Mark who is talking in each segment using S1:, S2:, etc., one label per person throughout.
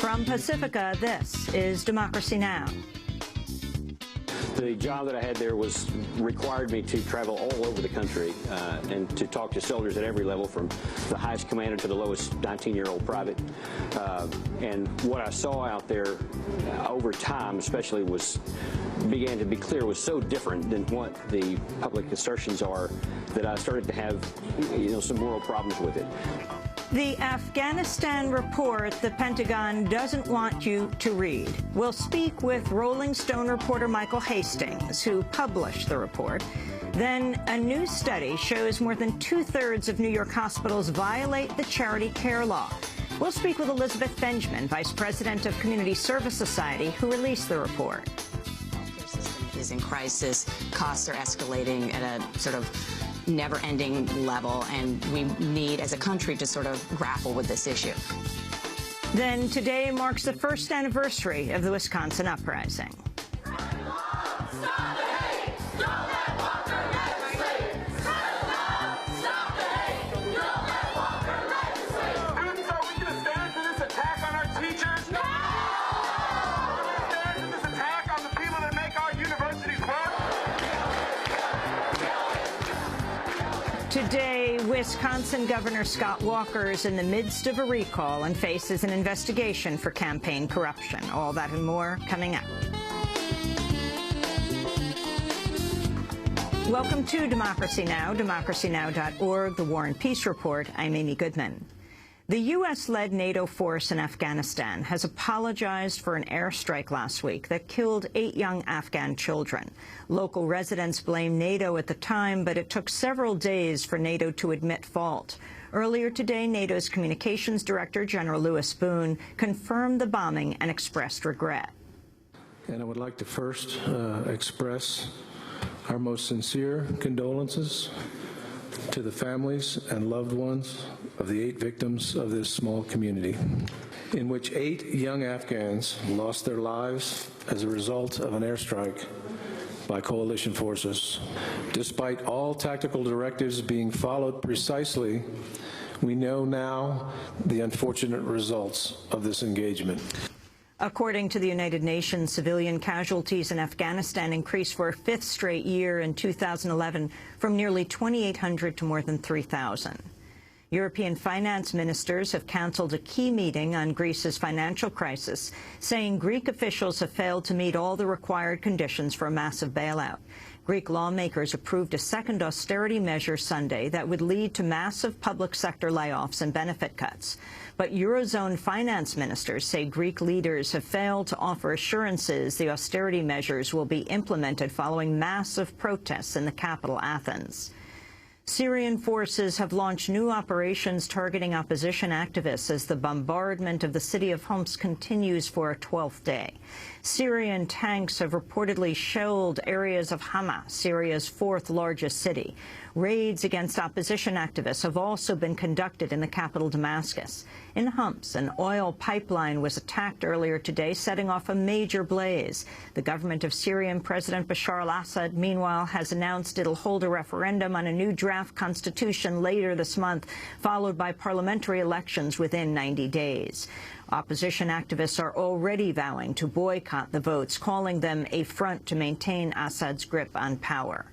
S1: From Pacifica, this is Democracy Now!
S2: The job that I had there required me to travel all over the country and to talk to soldiers at every level, from the highest commander to the lowest 19-year-old private. And what I saw out there over time, especially, began to be clear was so different than what the public assertions are that I started to have, some moral problems with it.
S1: The Afghanistan report the Pentagon doesn't want you to read. We'll speak with Rolling Stone reporter Michael Hastings, who published the report. Then a new study shows more than two-thirds of New York hospitals violate the charity care law. We'll speak with Elizabeth Benjamin, Vice President of Community Service Society, who released the report.
S3: The healthcare system is in crisis. Costs are escalating at a sort of never-ending level, and we need, as a country, to sort of grapple with this issue.
S1: Then today marks the first anniversary of the Wisconsin uprising. Today, Wisconsin Governor Scott Walker is in the midst of a recall and faces an investigation for campaign corruption. All that and more coming up. Welcome to Democracy Now!, democracynow.org, the War and Peace Report. I'm Amy Goodman. The U.S.-led NATO force in Afghanistan has apologized for an airstrike last week that killed 8 young Afghan children. Local residents blamed NATO at the time, but it took several days for NATO to admit fault. Earlier today, NATO's Communications Director, General Louis Boone, confirmed the bombing and expressed regret.
S4: And I would like to first express our most sincere condolences to the families and loved ones of the 8 victims of this small community, in which 8 young Afghans lost their lives as a result of an airstrike by coalition forces. Despite all tactical directives being followed precisely, we know now the unfortunate results of this engagement.
S1: According to the United Nations, civilian casualties in Afghanistan increased for a 5th straight year in 2011 from nearly 2,800 to more than 3,000. European finance ministers have canceled a key meeting on Greece's financial crisis, saying Greek officials have failed to meet all the required conditions for a massive bailout. Greek lawmakers approved a second austerity measure Sunday that would lead to massive public sector layoffs and benefit cuts. But Eurozone finance ministers say Greek leaders have failed to offer assurances the austerity measures will be implemented following massive protests in the capital, Athens. Syrian forces have launched new operations targeting opposition activists as the bombardment of the city of Homs continues for a 12th day. Syrian tanks have reportedly shelled areas of Hama, Syria's 4th largest city. Raids against opposition activists have also been conducted in the capital, Damascus. In Homs, an oil pipeline was attacked earlier today, setting off a major blaze. The government of Syrian President Bashar al-Assad, meanwhile, has announced it'll hold a referendum on a new draft constitution later this month, followed by parliamentary elections within 90 days. Opposition activists are already vowing to boycott the votes, calling them a front to maintain Assad's grip on power.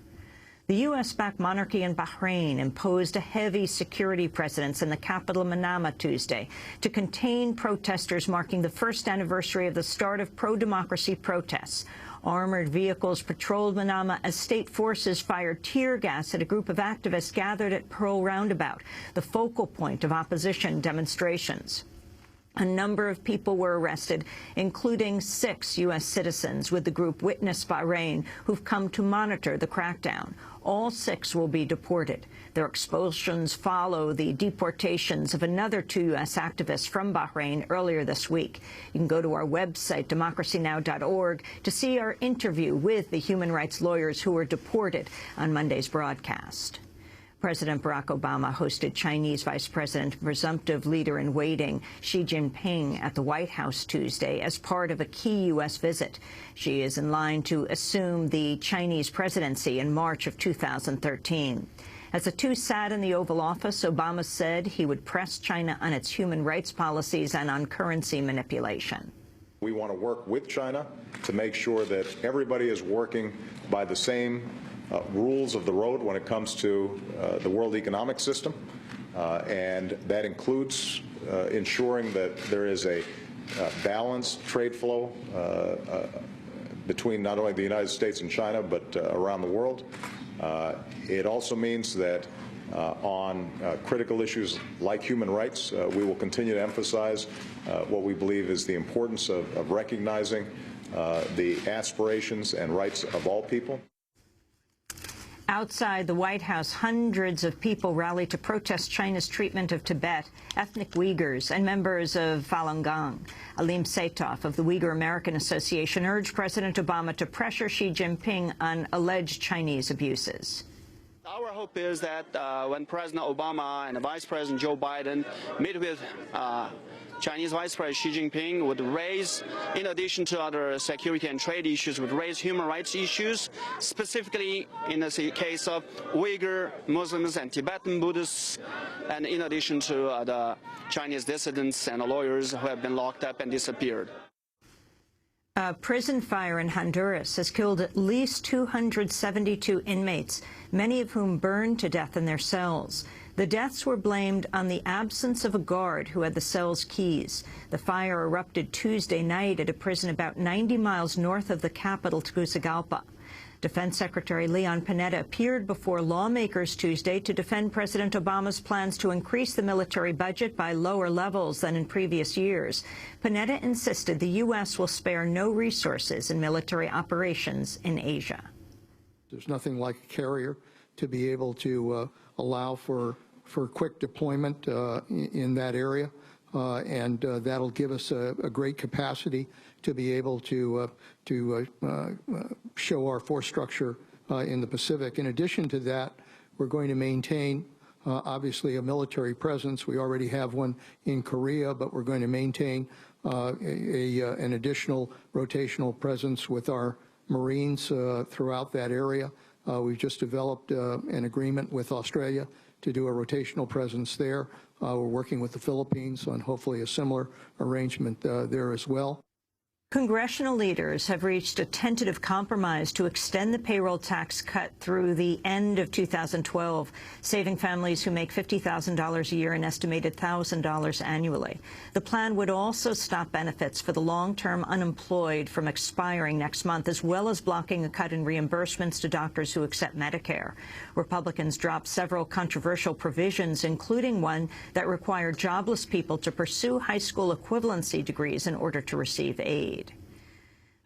S1: The U.S.-backed monarchy in Bahrain imposed a heavy security presence in the capital Manama Tuesday to contain protesters marking the first anniversary of the start of pro-democracy protests. Armored vehicles patrolled Manama as state forces fired tear gas at a group of activists gathered at Pearl Roundabout, the focal point of opposition demonstrations. A number of people were arrested, including 6 U.S. citizens with the group Witness Bahrain, who've come to monitor the crackdown. All 6 will be deported. Their expulsions follow the deportations of another 2 U.S. activists from Bahrain earlier this week. You can go to our website, democracynow.org, to see our interview with the human rights lawyers who were deported on Monday's broadcast. President Barack Obama hosted Chinese Vice President and presumptive leader in waiting Xi Jinping at the White House Tuesday as part of a key U.S. visit. Xi is in line to assume the Chinese presidency in March of 2013. As the two sat in the Oval Office, Obama said he would press China on its human rights policies and on currency manipulation.
S5: We want to work with China to make sure that everybody is working by the same rules of the road when it comes to the world economic system, and that includes ensuring that there is a balanced trade flow between not only the United States and China, but around the world. It also means that on critical issues like human rights, we will continue to emphasize what we believe is the importance of recognizing the aspirations and rights of all people.
S1: Outside the White House, hundreds of people rallied to protest China's treatment of Tibet, ethnic Uyghurs, and members of Falun Gong. Aleem Saitoff of the Uyghur American Association urged President Obama to pressure Xi Jinping on alleged Chinese abuses.
S6: Our hope is that when President Obama and Vice President Joe Biden meet with Chinese Vice President Xi Jinping, would raise, in addition to other security and trade issues, would raise human rights issues, specifically in the case of Uyghur Muslims and Tibetan Buddhists, and in addition to the Chinese dissidents and lawyers who have been locked up and disappeared.
S1: A prison fire in Honduras has killed at least 272 inmates, many of whom burned to death in their cells. The deaths were blamed on the absence of a guard who had the cell's keys. The fire erupted Tuesday night at a prison about 90 miles north of the capital, Tegucigalpa. Defense Secretary Leon Panetta appeared before lawmakers Tuesday to defend President Obama's plans to increase the military budget by lower levels than in previous years. Panetta insisted the U.S. will spare no resources in military operations in Asia.
S7: There's nothing like a carrier to be able to allow for quick deployment in that area, and that'll give us a great capacity to be able to show our force structure in the Pacific. In addition to that, we're going to maintain obviously a military presence. We already have one in Korea, but we're going to maintain an additional rotational presence with our Marines throughout that area. We've just developed an agreement with Australia to do a rotational presence there. We're working with the Philippines on hopefully a similar arrangement there as well.
S1: Congressional leaders have reached a tentative compromise to extend the payroll tax cut through the end of 2012, saving families who make $50,000 a year an estimated $1,000 annually. The plan would also stop benefits for the long-term unemployed from expiring next month, as well as blocking a cut in reimbursements to doctors who accept Medicare. Republicans dropped several controversial provisions, including one that required jobless people to pursue high school equivalency degrees in order to receive aid.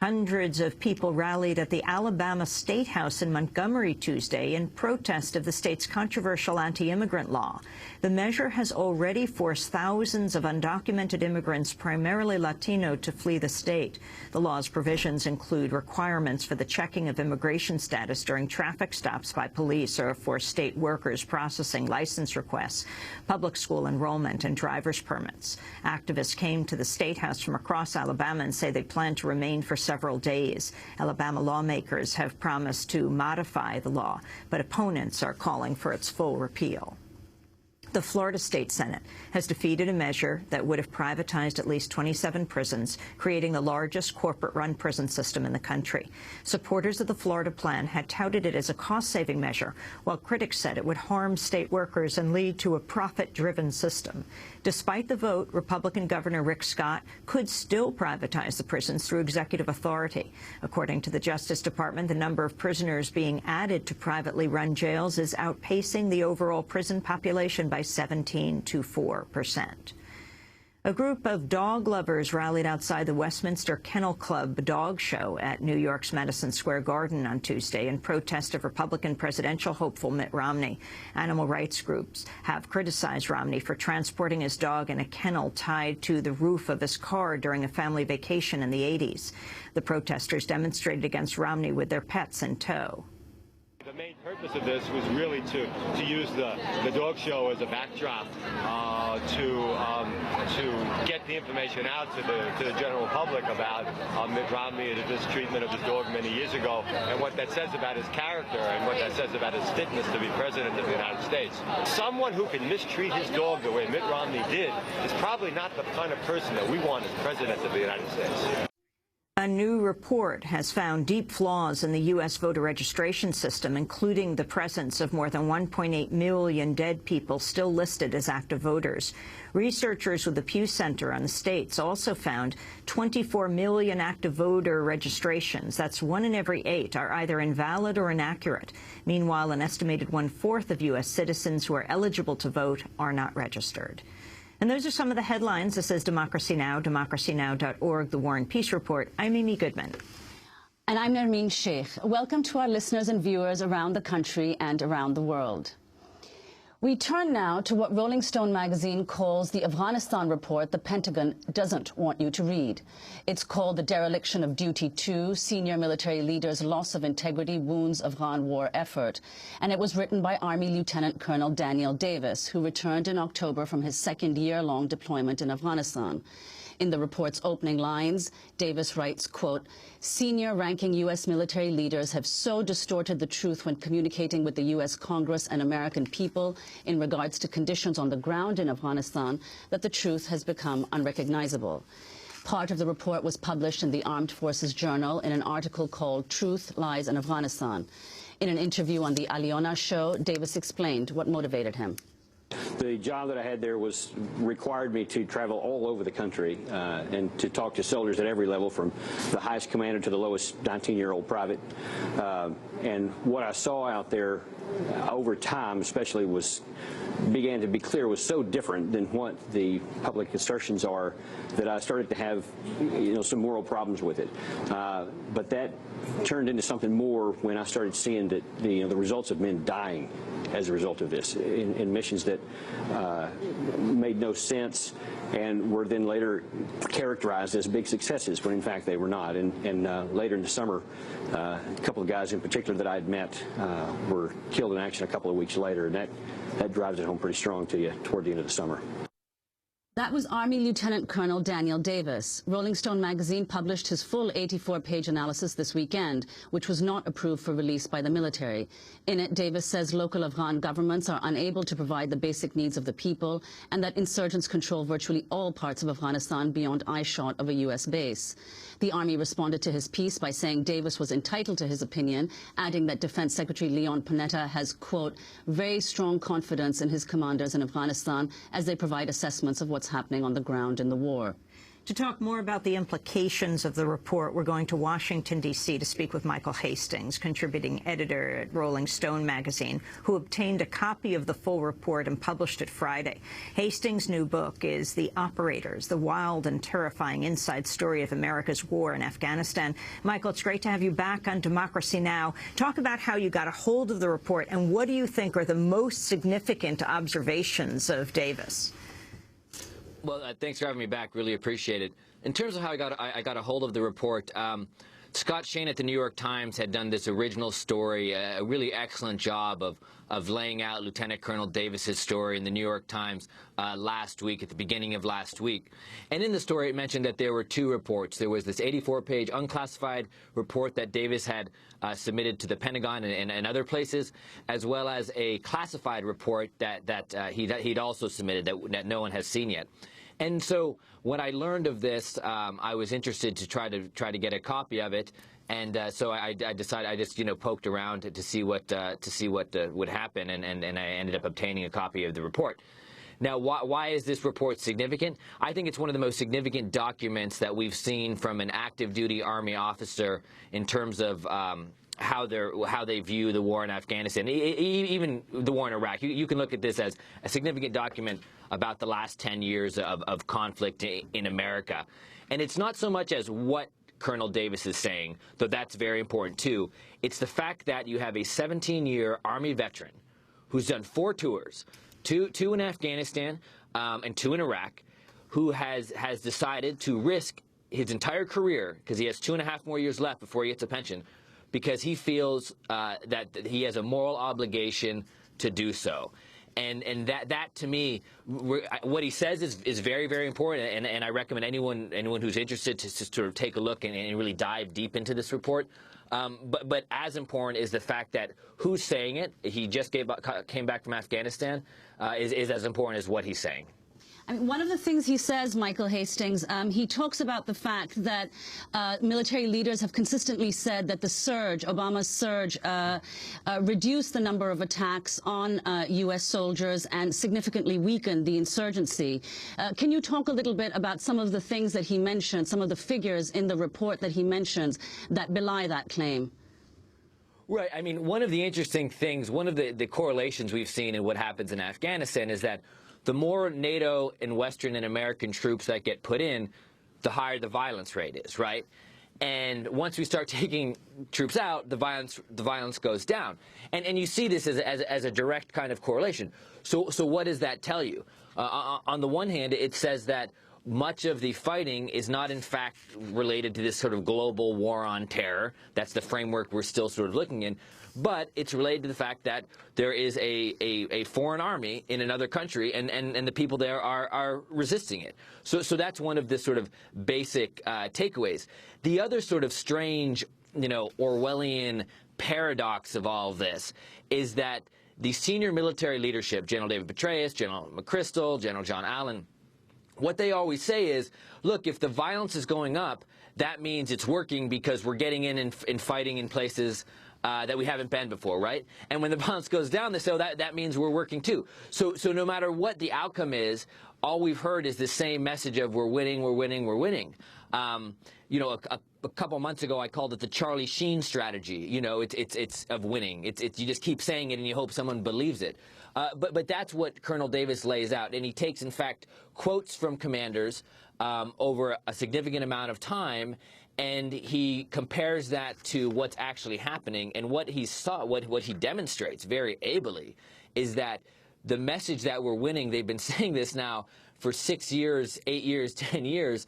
S1: Hundreds of people rallied at the Alabama State House in Montgomery Tuesday in protest of the state's controversial anti-immigrant law. The measure has already forced thousands of undocumented immigrants, primarily Latino, to flee the state. The law's provisions include requirements for the checking of immigration status during traffic stops by police or for state workers processing license requests, public school enrollment, and driver's permits. Activists came to the State House from across Alabama and say they plan to remain for several days. Alabama lawmakers have promised to modify the law, but opponents are calling for its full repeal. The Florida State Senate has defeated a measure that would have privatized at least 27 prisons, creating the largest corporate-run prison system in the country. Supporters of the Florida plan had touted it as a cost-saving measure, while critics said it would harm state workers and lead to a profit-driven system. Despite the vote, Republican Governor Rick Scott could still privatize the prisons through executive authority. According to the Justice Department, the number of prisoners being added to privately run jails is outpacing the overall prison population by 17 to 4%. A group of dog lovers rallied outside the Westminster Kennel Club dog show at New York's Madison Square Garden on Tuesday in protest of Republican presidential hopeful Mitt Romney. Animal rights groups have criticized Romney for transporting his dog in a kennel tied to the roof of his car during a family vacation in the 80s. The protesters demonstrated against Romney with their pets in tow.
S8: The main purpose purpose of this was really to use the dog show as a backdrop to get the information out to the general public about Mitt Romney and his mistreatment of his dog many years ago, and what that says about his character and what that says about his fitness to be president of the United States. Someone who can mistreat his dog the way Mitt Romney did is probably not the kind of person that we want as president of the United States.
S1: A new report has found deep flaws in the U.S. voter registration system, including the presence of more than 1.8 million dead people still listed as active voters. Researchers with the Pew Center on the states also found 24 million active voter registrations. That's 1 in every 8 are either invalid or inaccurate. Meanwhile, an estimated 1/4 of U.S. citizens who are eligible to vote are not registered. And those are some of the headlines. This is Democracy Now!, democracynow.org, the War and Peace Report. I'm Amy Goodman.
S9: And I'm Nermeen Sheikh. Welcome to our listeners and viewers around the country and around the world. We turn now to what Rolling Stone magazine calls the Afghanistan report the Pentagon doesn't want you to read. It's called The Dereliction of Duty 2, Senior Military Leaders' Loss of Integrity Wounds Afghan War Effort. And it was written by Army Lieutenant Colonel Daniel Davis, who returned in October from his second year-long deployment in Afghanistan. In the report's opening lines, Davis writes, quote, "Senior ranking U.S. military leaders have so distorted the truth when communicating with the U.S. Congress and American people in regards to conditions on the ground in Afghanistan that the truth has become unrecognizable." Part of the report was published in the Armed Forces Journal in an article called Truth, Lies in Afghanistan. In an interview on the Aliona show, Davis explained what motivated him.
S2: The job that I had there required me to travel all over the country and to talk to soldiers at every level, from the highest commander to the lowest 19-year-old private. And what I saw out there over time, especially, began to be clear was so different than what the public assertions are that I started to have, some moral problems with it. But that turned into something more when I started seeing that the results of men dying as a result of this in missions that made no sense and were then later characterized as big successes when in fact they were not. And later in the summer, a couple of guys in particular that I'd met were killed in action a couple of weeks later, and that drives it home pretty strong to you toward the end of the summer.
S9: That was Army Lieutenant Colonel Daniel Davis. Rolling Stone magazine published his full 84-page analysis this weekend, which was not approved for release by the military. In it, Davis says local Afghan governments are unable to provide the basic needs of the people, and that insurgents control virtually all parts of Afghanistan beyond eyeshot of a U.S. base. The Army responded to his piece by saying Davis was entitled to his opinion, adding that Defense Secretary Leon Panetta has, quote, very strong confidence in his commanders in Afghanistan as they provide assessments of what's happening on the ground in the war.
S1: To talk more about the implications of the report, we're going to Washington, D.C. to speak with Michael Hastings, contributing editor at Rolling Stone magazine, who obtained a copy of the full report and published it Friday. Hastings' new book is The Operators, the wild and terrifying inside story of America's war in Afghanistan. Michael, it's great to have you back on Democracy Now! Talk about how you got a hold of the report, and what do you think are the most significant observations of Davis?
S10: Well, thanks for having me back. Really appreciate it. In terms of how I got a hold of the report, Scott Shane at the New York Times had done this original story, a really excellent job of laying out Lieutenant Colonel Davis's story in the New York Times last week, at the beginning of last week. And in the story, it mentioned that there were two reports. There was this 84-page unclassified report that Davis had submitted to the Pentagon and other places, as well as a classified report that he'd also submitted that no one has seen yet. And so when I learned of this, I was interested to try to get a copy of it, and so I decided I just poked around to see what would happen, and I ended up obtaining a copy of the report. Now, why is this report significant? I think it's one of the most significant documents that we've seen from an active duty Army officer in terms of how they view the war in Afghanistan, even the war in Iraq. You can look at this as a significant document about the last 10 years of conflict in America. And it's not so much as what Colonel Davis is saying, though that's very important too. It's the fact that you have a 17-year Army veteran who's done 4 tours, two in Afghanistan and 2 in Iraq, who has decided to risk his entire career, because he has 2.5 more years left before he gets a pension, because he feels that he has a moral obligation to do so. And that to me, what he says is very, very important, and I recommend anyone who's interested to sort of take a look and really dive deep into this report. But as important is the fact that who's saying it. He just came back from Afghanistan, is as important as what he's saying.
S9: I mean, one of the things he says, Michael Hastings, he talks about the fact that military leaders have consistently said that the surge, Obama's surge, reduced the number of attacks on U.S. soldiers and significantly weakened the insurgency. Can you talk a little bit about some of the things that he mentioned, some of the figures in the report that he mentions that belie that claim?
S10: Right. I mean, one of the interesting things, one of the correlations we've seen in what happens in Afghanistan is that the more NATO and Western and American troops that get put in, the higher the violence rate is, right? And once we start taking troops out, the violence goes down. And you see this as a direct kind of correlation. So what does that tell you? On the one hand, it says that much of the fighting is not in fact related to this sort of global war on terror. That's the framework we're still sort of looking in. But it's related to the fact that there is a foreign army in another country, and the people there are resisting it. So that's one of the sort of basic takeaways. The other sort of strange, Orwellian paradox of all of this is that the senior military leadership, General David Petraeus, General McChrystal, General John Allen, what they always say is, look, if the violence is going up, that means it's working because we're getting in and fighting in places that we haven't been before, right? And when the violence goes down, they say, oh, that means we're working too. So no matter what the outcome is, all we've heard is the same message of we're winning, we're winning, we're winning. A couple months ago, I called it the Charlie Sheen strategy. It's of winning. You just keep saying it and you hope someone believes it. But that's what Colonel Davis lays out, and he takes, in fact, quotes from commanders over a significant amount of time, and he compares that to what's actually happening. And what he demonstrates very ably is that the message that we're winning, they've been saying this now for 6 years, 8 years, 10 years,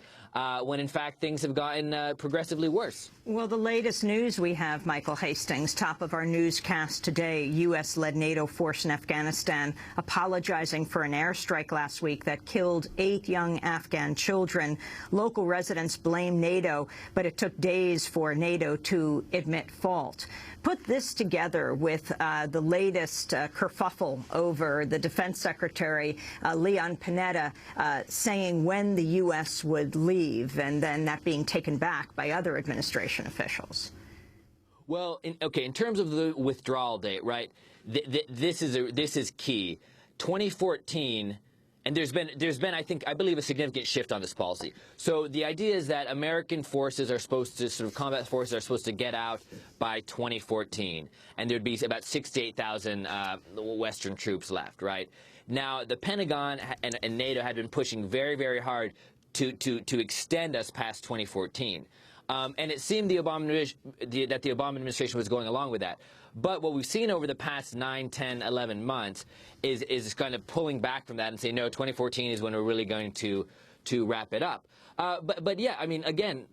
S10: when in fact things have gotten progressively worse.
S1: Well, the latest news we have, Michael Hastings, top of our newscast today, U.S.-led NATO force in Afghanistan apologizing for an airstrike last week that killed 8 young Afghan children. Local residents blame NATO, but it took days for NATO to admit fault. Put this together with the latest kerfuffle over the Defense Secretary, Leon Panetta, saying when the U.S. would leave, and then that being taken back by other administration officials.
S10: Well, in terms of the withdrawal date, right, this is key. 2014. And there's been, I believe, a significant shift on this policy. So the idea is that American forces are supposed to, sort of combat forces are supposed to get out by 2014. And there'd be about 6,000 to 8,000 Western troops left, right? Now, the Pentagon and NATO had been pushing very, very hard to extend us past 2014. And it seemed that the Obama administration was going along with that. But what we've seen over the past 9, 10, 11 months is kind of pulling back from that and saying, no, 2014 is when we're really going to wrap it up. But yeah, I mean, again,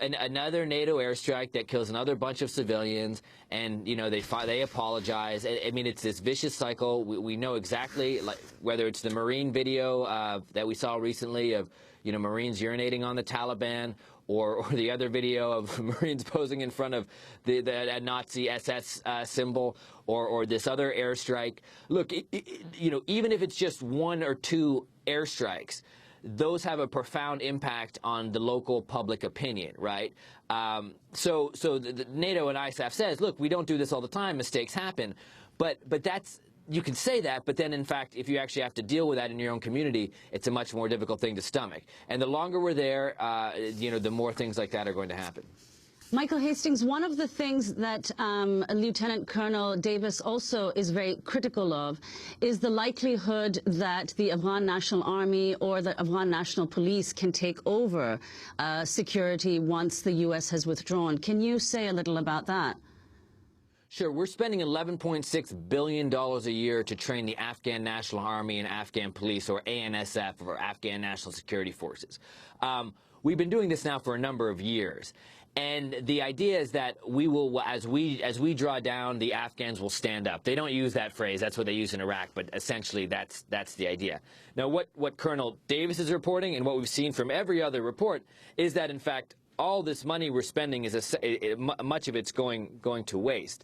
S10: another NATO airstrike that kills another bunch of civilians, and they apologize. I mean, it's this vicious cycle. We know exactly, like, whether it's the Marine video that we saw recently of Marines urinating on the Taliban, or the other video of Marines posing in front of the Nazi SS symbol, or this other airstrike. Look, even if it's just 1 or 2 airstrikes, those have a profound impact on the local public opinion, right? So the NATO and ISAF says, look, we don't do this all the time. Mistakes happen, but that's. You can say that, but then, in fact, if you actually have to deal with that in your own community, it's a much more difficult thing to stomach. And the longer we're there, the more things like that are going to happen.
S9: Michael Hastings, one of the things that Lieutenant Colonel Davis also is very critical of is the likelihood that the Afghan National Army or the Afghan National Police can take over security once the U.S. has withdrawn. Can you say a little about that?
S10: Sure. We're spending $11.6 billion a year to train the Afghan National Army and Afghan Police, or ANSF, or Afghan National Security Forces. we've been doing this now for a number of years. And the idea is that we will, as we draw down, the Afghans will stand up. They don't use that phrase. That's what they use in Iraq. But essentially, that's the idea. Now, what Colonel Davis is reporting, and what we've seen from every other report, is that in fact all this money we're spending is much of it's going to waste.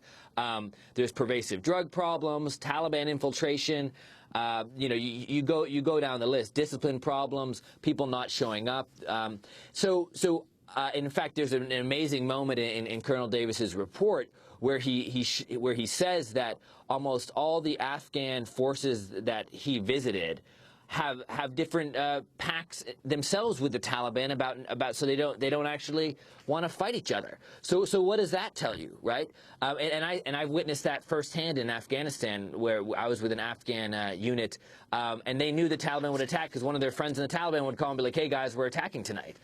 S10: There's pervasive drug problems, Taliban infiltration. You know, you go down the list. Discipline problems, people not showing up. In fact, there's an amazing moment in Colonel Davis's report where he says that almost all the Afghan forces that he visited have different pacts themselves with the Taliban about so they don't actually want to fight each other. So what does that tell you, right? And I've witnessed that firsthand in Afghanistan, where I was with an Afghan unit, and they knew the Taliban would attack because one of their friends in the Taliban would call and be like, "Hey guys, we're attacking tonight."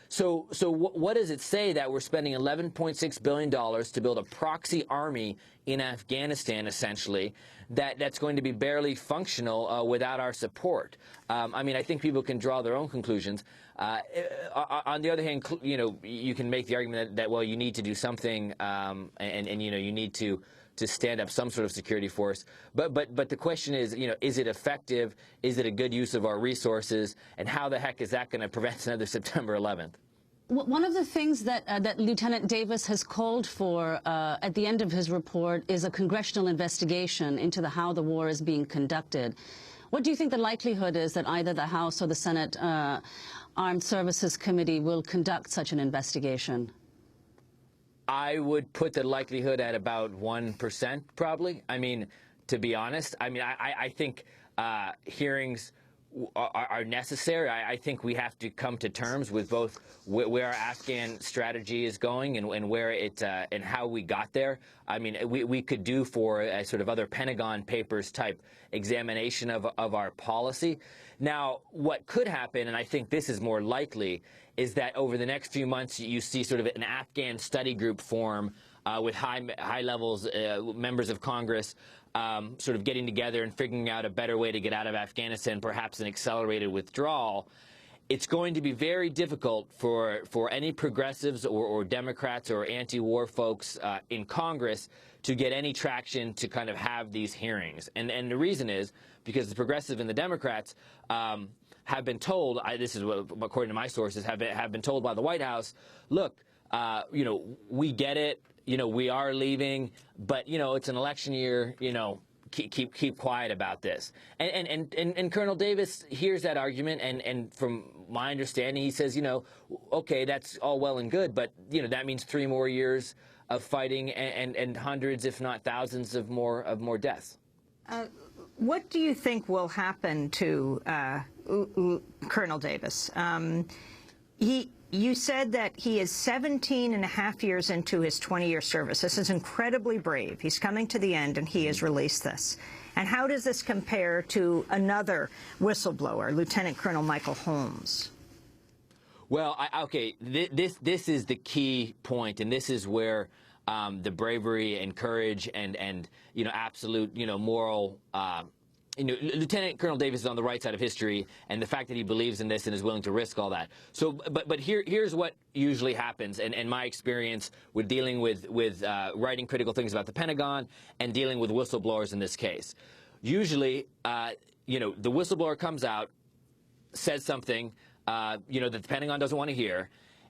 S10: So what does it say that we're spending $11.6 billion to build a proxy army in Afghanistan, essentially, that's going to be barely functional without our support? I mean, I think people can draw their own conclusions. On the other hand, you know, you can make the argument that well, you need to do something, and you know, you need to stand up some sort of security force. But the question is, you know, is it effective? Is it a good use of our resources? And how the heck is that going to prevent another September 11th?
S9: One of the things that Lieutenant Davis has called for at the end of his report is a congressional investigation into how the war is being conducted. What do you think the likelihood is that either the House or the Senate Armed Services Committee will conduct such an investigation?
S10: I would put the likelihood at about 1%, probably. I mean, to be honest, I mean, I think hearings are necessary. I think we have to come to terms with both where our Afghan strategy is going and where it and how we got there. I mean, we could do for a sort of other Pentagon papers type examination of our policy. Now, what could happen, and I think this is more likely, is that over the next few months you see sort of an Afghan study group form with high levels, members of Congress, sort of getting together and figuring out a better way to get out of Afghanistan, perhaps an accelerated withdrawal. It's going to be very difficult for any progressives or Democrats or anti-war folks in Congress to get any traction to kind of have these hearings. And the reason is because the progressives and the Democrats have been told, this is what, according to my sources, have been told by the White House, look, you know, we get it. You know, we are leaving, but, you know, it's an election year, you know, keep quiet about this. And Colonel Davis hears that argument, and from my understanding, he says, you know, okay, that's all well and good, but, you know, that means 3 more years of fighting and hundreds, if not thousands, of more deaths.
S1: What do you think will happen to Colonel Davis? You said that he is 17 and a half years into his 20-year service. This is incredibly brave. He's coming to the end, and he has released this. And how does this compare to another whistleblower, Lieutenant Colonel Michael Holmes?
S10: Well, okay, this is the key point, and this is where the bravery and courage and you know, absolute, you know, moral you know, Lieutenant Colonel Davis is on the right side of history, and the fact that he believes in this and is willing to risk all that. So, but here's what usually happens, and my experience with dealing with writing critical things about the Pentagon and dealing with whistleblowers in this case. Usually, you know, the whistleblower comes out, says something, you know, that the Pentagon doesn't want to hear.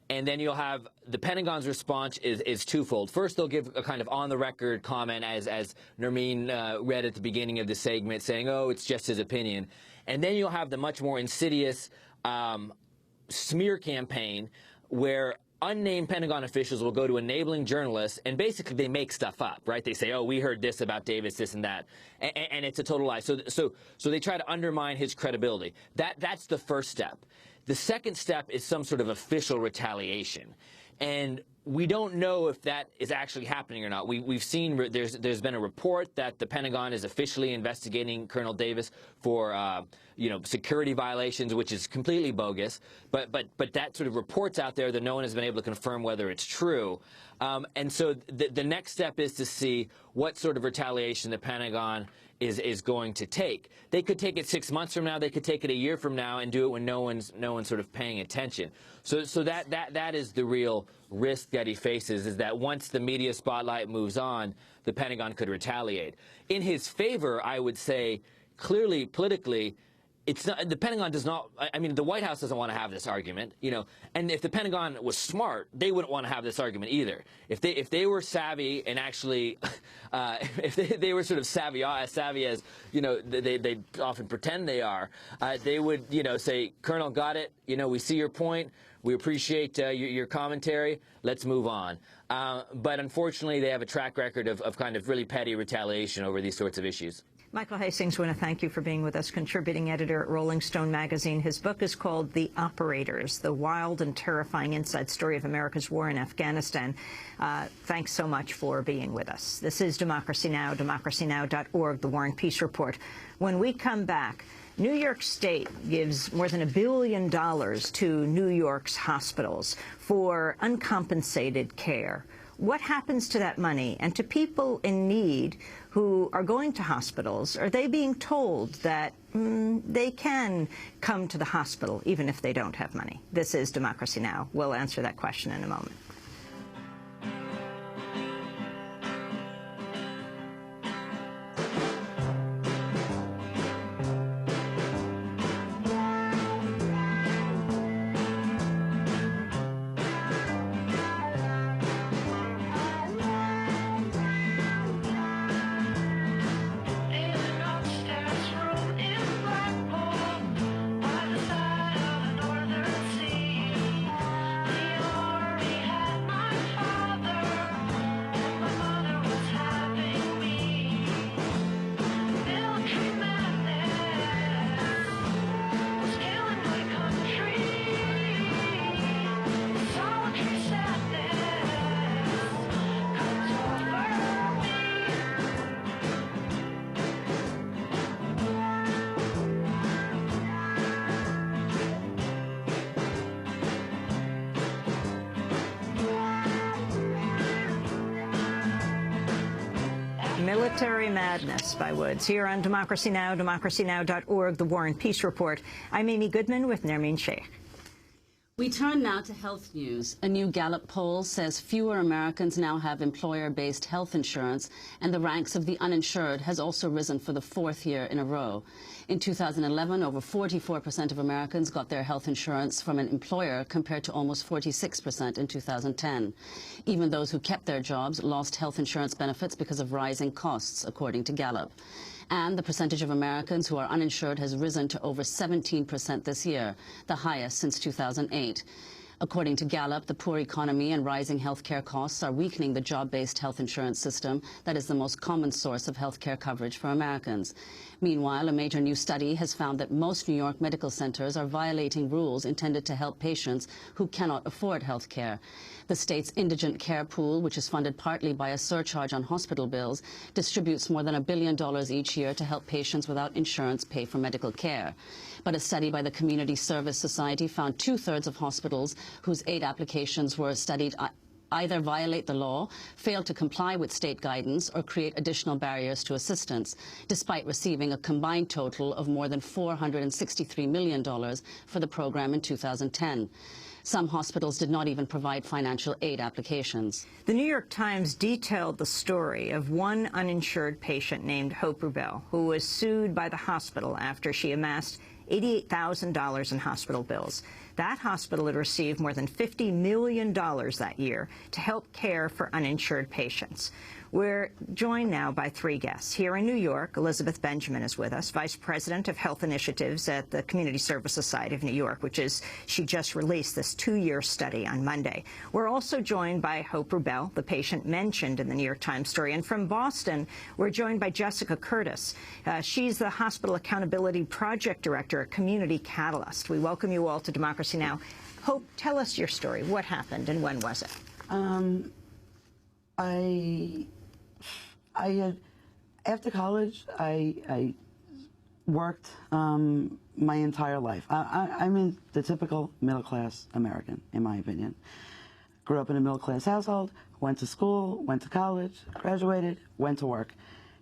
S10: And then you'll have the Pentagon's response is twofold. First, they'll give a kind of on-the-record comment, as Nermeen read at the beginning of the segment, saying, oh, it's just his opinion. And then you'll have the much more insidious smear campaign where unnamed Pentagon officials will go to enabling journalists, and basically they make stuff up, right? They say, oh, we heard this about Davis, this and that, and it's a total lie. So they try to undermine his credibility. That's the first step. The second step is some sort of official retaliation, and we don't know if that is actually happening or not. We've seen there's been a report that the Pentagon is officially investigating Colonel Davis for you know, security violations, which is completely bogus. But that sort of report's out there that no one has been able to confirm whether it's true. And so the next step is to see what sort of retaliation the Pentagon is going to take. They could take it 6 months from now. They could take it a year from now and do it when no one's sort of paying attention. So that is the real risk that he faces, is that once the media spotlight moves on, the Pentagon could retaliate. In his favor, I would say, clearly, politically, it's not, the Pentagon does not, I mean, the White House doesn't want to have this argument, you know, and if the Pentagon was smart, they wouldn't want to have this argument either. If they were savvy and actually, if they were sort of savvy as, you know, they often pretend they are, they would, you know, say, Colonel, got it, you know, we see your point, we appreciate your commentary, let's move on. But unfortunately, they have a track record of kind of really petty retaliation over these sorts of issues.
S1: Michael Hastings, I want to thank you for being with us, contributing editor at Rolling Stone magazine. His book is called The Operators, the wild and terrifying inside story of America's war in Afghanistan. Thanks so much for being with us. This is Democracy Now!, democracynow.org, the War and Peace Report. When we come back, New York State gives more than $1 billion to New York's hospitals for uncompensated care. What happens to that money? And to people in need who are going to hospitals, are they being told that they can come to the hospital even if they don't have money? This is Democracy Now! We'll answer that question in a moment. Military Madness by Woods, here on Democracy Now!, democracynow.org, the War and Peace Report. I'm Amy Goodman with Nermeen Sheikh.
S9: We turn now to health news. A new Gallup poll says fewer Americans now have employer-based health insurance, and the ranks of the uninsured has also risen for the 4th year in a row. In 2011, over 44% of Americans got their health insurance from an employer, compared to almost 46% in 2010. Even those who kept their jobs lost health insurance benefits because of rising costs, according to Gallup. And the percentage of Americans who are uninsured has risen to over 17% this year, the highest since 2008. According to Gallup, the poor economy and rising health care costs are weakening the job-based health insurance system that is the most common source of health care coverage for Americans. Meanwhile, a major new study has found that most New York medical centers are violating rules intended to help patients who cannot afford health care. The state's indigent care pool, which is funded partly by a surcharge on hospital bills, distributes more than $1 billion each year to help patients without insurance pay for medical care. But a study by the Community Service Society found 2/3 of hospitals whose aid applications were studied either violate the law, fail to comply with state guidance, or create additional barriers to assistance, despite receiving a combined total of more than $463 million for the program in 2010. Some hospitals did not even provide financial aid applications.
S1: The New York Times detailed the story of one uninsured patient named Hope Rubel, who was sued by the hospital after she amassed $88,000 in hospital bills. That hospital had received more than $50 million that year to help care for uninsured patients. We're joined now by 3 guests. Here in New York, Elizabeth Benjamin is with us, Vice President of Health Initiatives at the Community Service Society of New York, she just released this 2-year study on Monday. We're also joined by Hope Rubel, the patient mentioned in the New York Times story. And from Boston, we're joined by Jessica Curtis. She's the Hospital Accountability Project Director at Community Catalyst. We welcome you all to Democracy Now! Hope, tell us your story. What happened and when was it?
S11: After college, I worked my entire life. I'm in the typical middle-class American, in my opinion. Grew up in a middle-class household, went to school, went to college, graduated, went to work.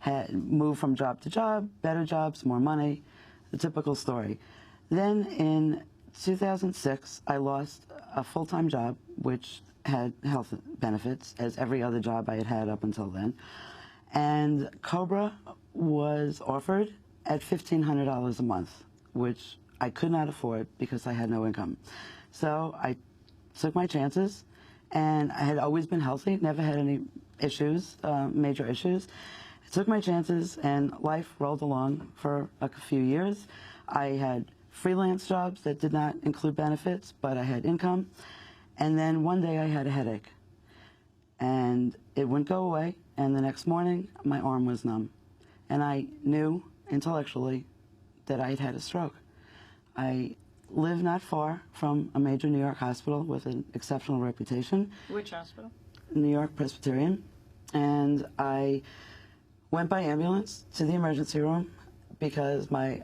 S11: had moved from job to job, better jobs, more money, the typical story. Then in 2006, I lost a full-time job, which had health benefits, as every other job I had had up until then. And COBRA was offered at $1,500 a month, which I could not afford because I had no income. So I took my chances, and I had always been healthy, never had any issues, major issues. I took my chances, and life rolled along for a few years. I had freelance jobs that did not include benefits, but I had income. And then one day I had a headache, and it wouldn't go away, and the next morning my arm was numb. And I knew intellectually that I had had a stroke. I live not far from a major New York hospital with an exceptional reputation.
S1: Which hospital?
S11: New York Presbyterian. And I went by ambulance to the emergency room because my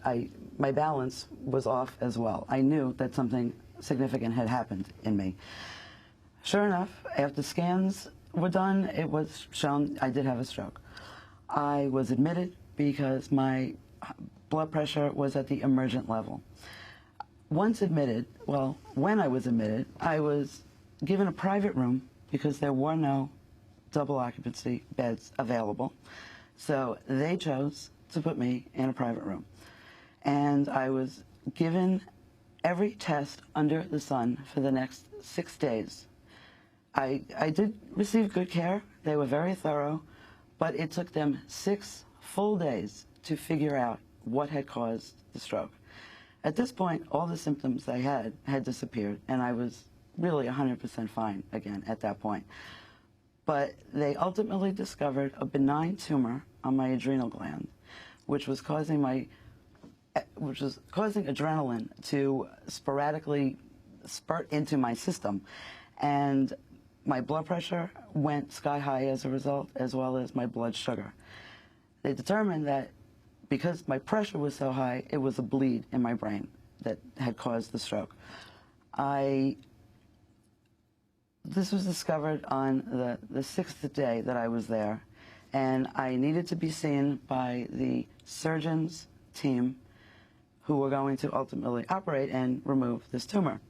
S11: balance was off as well. I knew that something significant had happened in me. Sure enough, after scans were done, it was shown I did have a stroke. I was admitted because my blood pressure was at the emergent level. Once admitted, well, when I was admitted, I was given a private room because there were no double occupancy beds available. So they chose to put me in a private room. And I was given every test under the sun for the next 6 days. I did receive good care. They were very thorough, but it took them 6 full days to figure out what had caused the stroke. At this point, all the symptoms I had disappeared, and I was really 100% fine again at that point. But they ultimately discovered a benign tumor on my adrenal gland, which was causing adrenaline to sporadically spurt into my system. And my blood pressure went sky high as a result, as well as my blood sugar. They determined that because my pressure was so high, it was a bleed in my brain that had caused the stroke. This was discovered on the 6th day that I was there, and I needed to be seen by the surgeon's team who were going to ultimately operate and remove this tumor.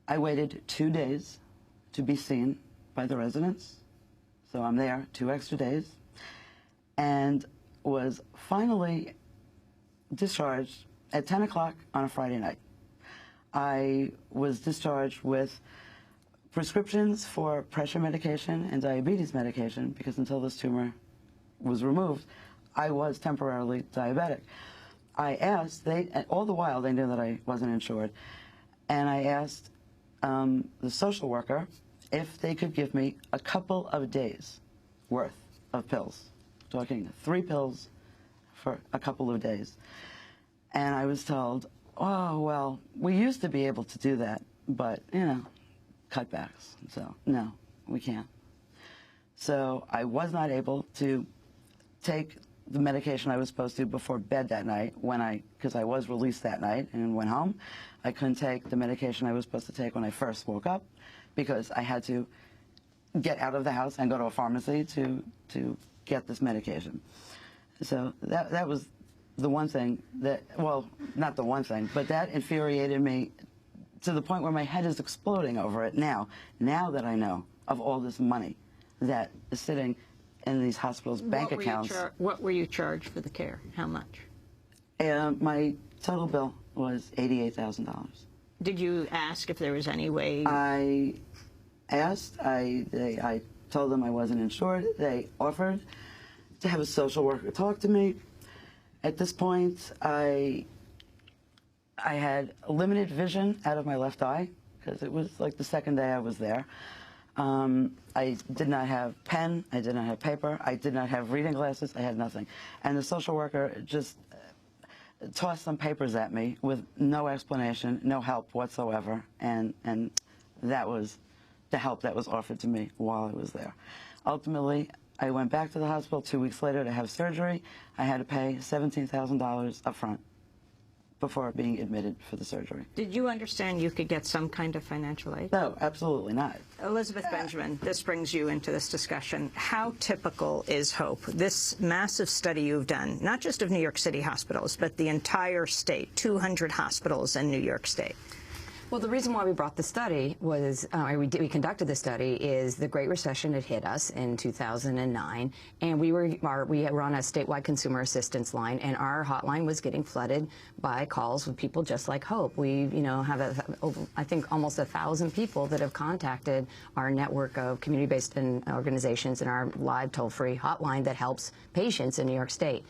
S11: I waited 2 days to be seen by the residents, so I'm there 2 extra days, and was finally discharged at 10 o'clock on a Friday night. I was discharged with prescriptions for pressure medication and diabetes medication because until this tumor was removed, I was temporarily diabetic. I asked, all the while they knew that I wasn't insured, and I asked the social worker if they could give me a couple of days worth of pills, talking 3 pills for a couple of days. And I was told, oh, well, we used to be able to do that, but, you know, cutbacks. So, no, we can't. So I was not able to take the medication I was supposed to before bed that night because I was released that night and went home. I couldn't take the medication I was supposed to take when I first woke up because I had to get out of the house and go to a pharmacy to get this medication. So that was the one thing that, well, not the one thing, but that infuriated me to the point where my head is exploding over it now that I know of all this money that is sitting in these hospitals' bank accounts.
S1: What were you charged for the care? How much?
S11: My total bill was $88,000.
S1: Did you ask if there was any way?
S11: I asked. I told them I wasn't insured. They offered to have a social worker talk to me. At this point, I had limited vision out of my left eye because it was like the second day I was there. I did not have pen, I did not have paper, I did not have reading glasses, I had nothing. And the social worker just tossed some papers at me with no explanation, no help whatsoever, and that was the help that was offered to me while I was there. Ultimately, I went back to the hospital 2 weeks later to have surgery. I had to pay $17,000 up front before being admitted for the surgery.
S1: Did you understand you could get some kind of financial aid?
S11: No, absolutely not.
S1: Elizabeth Benjamin, this brings you into this discussion. How typical is HOPE? This massive study you've done, not just of New York City hospitals, but the entire state, 200 hospitals in New York State.
S12: Well, the reason why we brought the study was, we conducted the study, is the Great Recession had hit us in 2009, and we were on a statewide consumer assistance line, and our hotline was getting flooded by calls with people just like Hope. We, have I think almost 1,000 people that have contacted our network of community-based organizations and our live toll-free hotline that helps patients in New York State.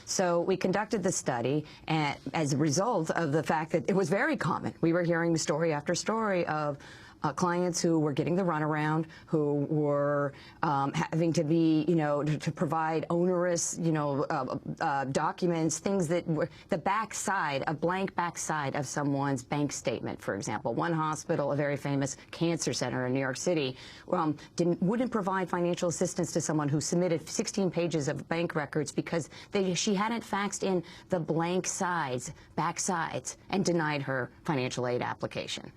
S12: So we conducted the study, and as a result of the fact that it was very common. We were hearing story after story of clients who were getting the runaround, who were having to be, to provide onerous, documents, things that were the backside, a blank backside of someone's bank statement, for example. One hospital, a very famous cancer center in New York City, wouldn't provide financial assistance to someone who submitted 16 pages of bank records because she hadn't faxed in the blank sides, backsides, and denied her financial aid application.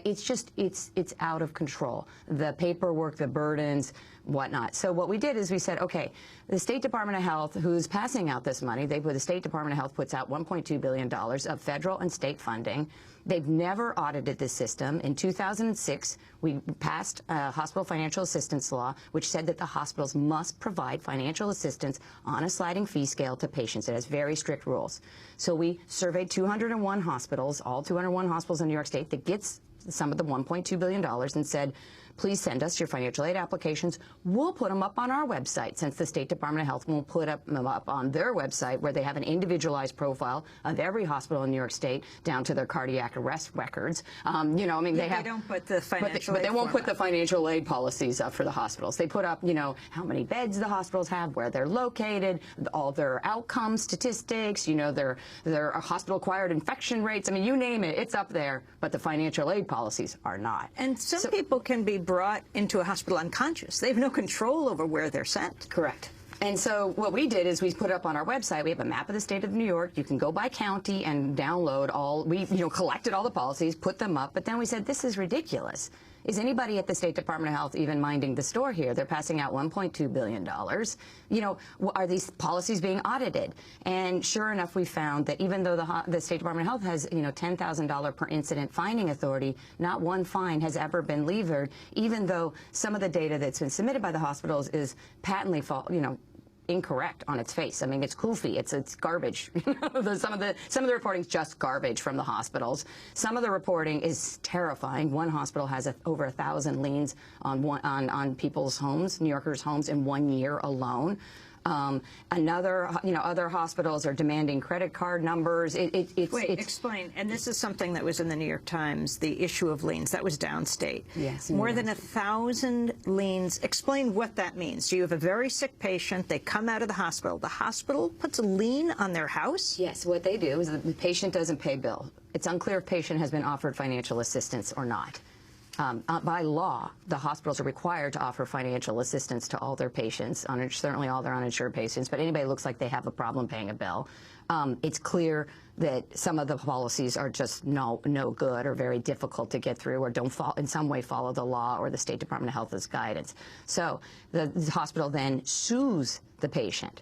S12: It's out of control. The paperwork, the burdens, whatnot. So what we did is we said, okay, the State Department of Health, who's passing out this money, the State Department of Health puts out $1.2 billion of federal and state funding. They've never audited this system. In 2006, we passed a hospital financial assistance law, which said that the hospitals must provide financial assistance on a sliding fee scale to patients. It has very strict rules. So we surveyed 201 hospitals, all 201 hospitals in New York State that gets some of the $1.2 billion, and said, please send us your financial aid applications. We'll put them up on our website, since the State Department of Health won't put them up on their website, where they have an individualized profile of every hospital in New York State, down to their cardiac arrest records. They
S1: don't put the financial aid,
S12: but they won't put the financial aid policies up for the hospitals. They put up, how many beds the hospitals have, where they're located, all their outcome statistics, their hospital-acquired infection rates. I mean, you name it, it's up there. But the financial aid policies are not.
S1: And some people can be brought into a hospital unconscious. They have no control over where they're sent.
S12: Correct. And so what we did is we put up on our website, we have a map of the state of New York. You can go by county and download all, we collected all the policies, put them up, but then we said, this is ridiculous. Is anybody at the State Department of Health even minding the store here? They're passing out $1.2 billion. Are these policies being audited? And sure enough, we found that even though the State Department of Health has, $10,000 per incident fining authority, not one fine has ever been levered, even though some of the data that's been submitted by the hospitals is patently incorrect on its face. I mean, it's goofy. It's garbage. Some of the reporting is just garbage from the hospitals. Some of the reporting is terrifying. One hospital has over 1,000 liens on people's homes, New Yorkers' homes, in 1 year alone. Other hospitals are demanding credit card numbers.
S1: Explain. And this is something that was in the New York Times, the issue of liens. That was downstate.
S12: Yes.
S1: More than 1,000 liens. Explain what that means. Do you have a very sick patient? They come out of the hospital puts a lien on their house?
S12: Yes. What they do is the patient doesn't pay bill. It's unclear if patient has been offered financial assistance or not. By law, the hospitals are required to offer financial assistance to all their patients, certainly all their uninsured patients, but anybody who looks like they have a problem paying a bill. It's clear that some of the policies are just no good or very difficult to get through, or don't in some way follow the law or the State Department of Health's guidance. So the hospital then sues the patient.